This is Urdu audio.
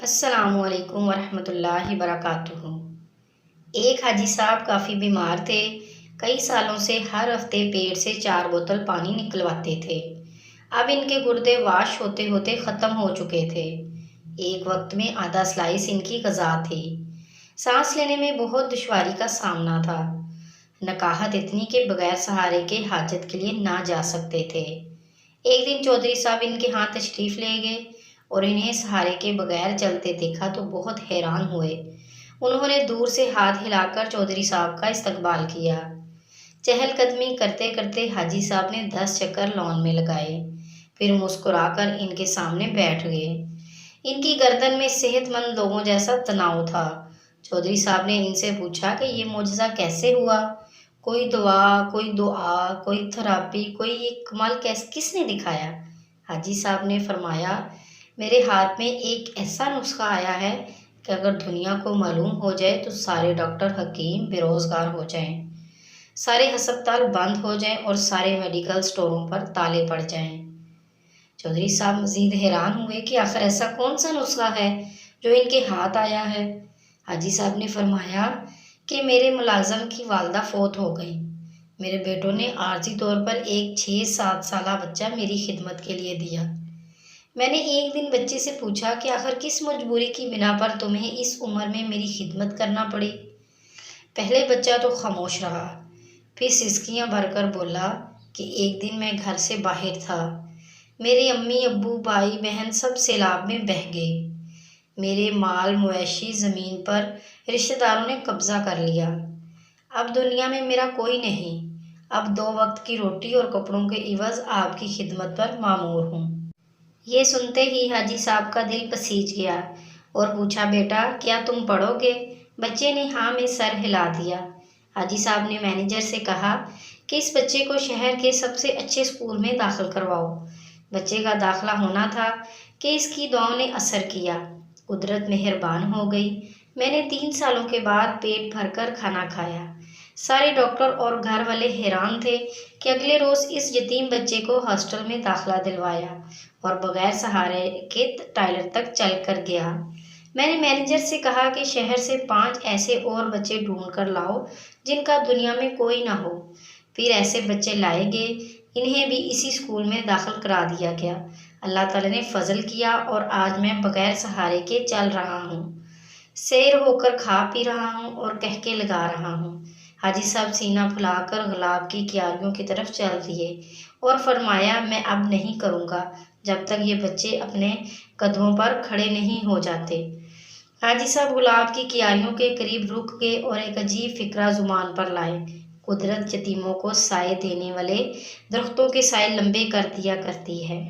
السلام علیکم ورحمۃ اللہ وبرکاتہ۔ ایک حاجی صاحب کافی بیمار تھے۔ کئی سالوں سے ہر ہفتے پیٹ سے 4 بوتل پانی نکلواتے تھے۔ اب ان کے گردے واش ہوتے ہوتے ختم ہو چکے تھے۔ ایک وقت میں آدھا سلائس ان کی غذا تھی۔ سانس لینے میں بہت دشواری کا سامنا تھا۔ نکاہت اتنی کہ بغیر سہارے کے حاجت کے لیے نہ جا سکتے تھے۔ ایک دن چودھری صاحب ان کے ہاں تشریف لے گئے اور انہیں سہارے کے بغیر چلتے دیکھا تو بہت حیران ہوئے۔ انہوں نے دور سے ہاتھ ہلا کر چودھری صاحب کا استقبال کیا۔ چہل قدمی کرتے کرتے حاجی صاحب نے 10 چکر لان میں لگائے، پھر مسکرا کر ان کے سامنے بیٹھ گئے۔ ان کی گردن میں صحت مند لوگوں جیسا تناؤ تھا۔ چودھری صاحب نے ان سے پوچھا کہ یہ معجزہ کیسے ہوا؟ کوئی دعا، کوئی تھراپی، کوئی یہ کمال کس نے دکھایا؟ حاجی صاحب نے فرمایا، میرے ہاتھ میں ایک ایسا نسخہ آیا ہے کہ اگر دنیا کو معلوم ہو جائے تو سارے ڈاکٹر حکیم بے روزگار ہو جائیں، سارے ہسپتال بند ہو جائیں اور سارے میڈیکل سٹوروں پر تالے پڑ جائیں۔ چودھری صاحب مزید حیران ہوئے کہ آخر ایسا کون سا نسخہ ہے جو ان کے ہاتھ آیا ہے؟ حاجی صاحب نے فرمایا کہ میرے ملازم کی والدہ فوت ہو گئی۔ میرے بیٹوں نے عارضی طور پر ایک 6-7 سالہ بچہ میری خدمت کے لیے دیا۔ میں نے ایک دن بچے سے پوچھا کہ آخر کس مجبوری کی بنا پر تمہیں اس عمر میں میری خدمت کرنا پڑی؟ پہلے بچہ تو خاموش رہا، پھر سسکیاں بھر کر بولا کہ ایک دن میں گھر سے باہر تھا، میرے امی ابو بھائی بہن سب سیلاب میں بہہ گئے، میرے مال مویشی زمین پر رشتہ داروں نے قبضہ کر لیا، اب دنیا میں میرا کوئی نہیں، اب 2 وقت کی روٹی اور کپڑوں کے عوض آپ کی خدمت پر مامور ہوں۔ یہ سنتے ہی حاجی صاحب کا دل پسیج گیا اور پوچھا، بیٹا کیا تم پڑھو گے؟ بچے نے ہاں میں سر ہلا دیا۔ حاجی صاحب نے مینیجر سے کہا کہ اس بچے کو شہر کے سب سے اچھے اسکول میں داخل کرواؤ۔ بچے کا داخلہ ہونا تھا کہ اس کی دعاؤں نے اثر کیا۔ قدرت مہربان ہو گئی۔ میں نے 3 سالوں کے بعد پیٹ بھر کر کھانا کھایا۔ سارے ڈاکٹر اور گھر والے حیران تھے کہ اگلے روز اس یتیم بچے کو ہاسٹل میں داخلہ دلوایا اور بغیر سہارے کے ٹائلٹ تک چل کر گیا۔ میں نے مینیجر سے کہا کہ شہر سے 5 ایسے اور بچے ڈھونڈ کر لاؤ جن کا دنیا میں کوئی نہ ہو۔ پھر ایسے بچے لائے گئے، انہیں بھی اسی اسکول میں داخل کرا دیا گیا۔ اللہ تعالیٰ نے فضل کیا اور آج میں بغیر سہارے کے چل رہا ہوں، سیر ہو کر کھا پی رہا ہوں اور قہقہے لگا رہا ہوں۔ حاجی صاحب سینہ پھلا کر گلاب کی کیاریوں کی طرف چل دیے اور فرمایا، میں اب نہیں کروں گا جب تک یہ بچے اپنے قدموں پر کھڑے نہیں ہو جاتے۔ حاجی صاحب گلاب کی کیاریوں کے قریب رک گئے اور ایک عجیب فکرہ زبان پر لائے۔ قدرت یتیموں کو سائے دینے والے درختوں کے سائے لمبے کر دیا کرتی ہے۔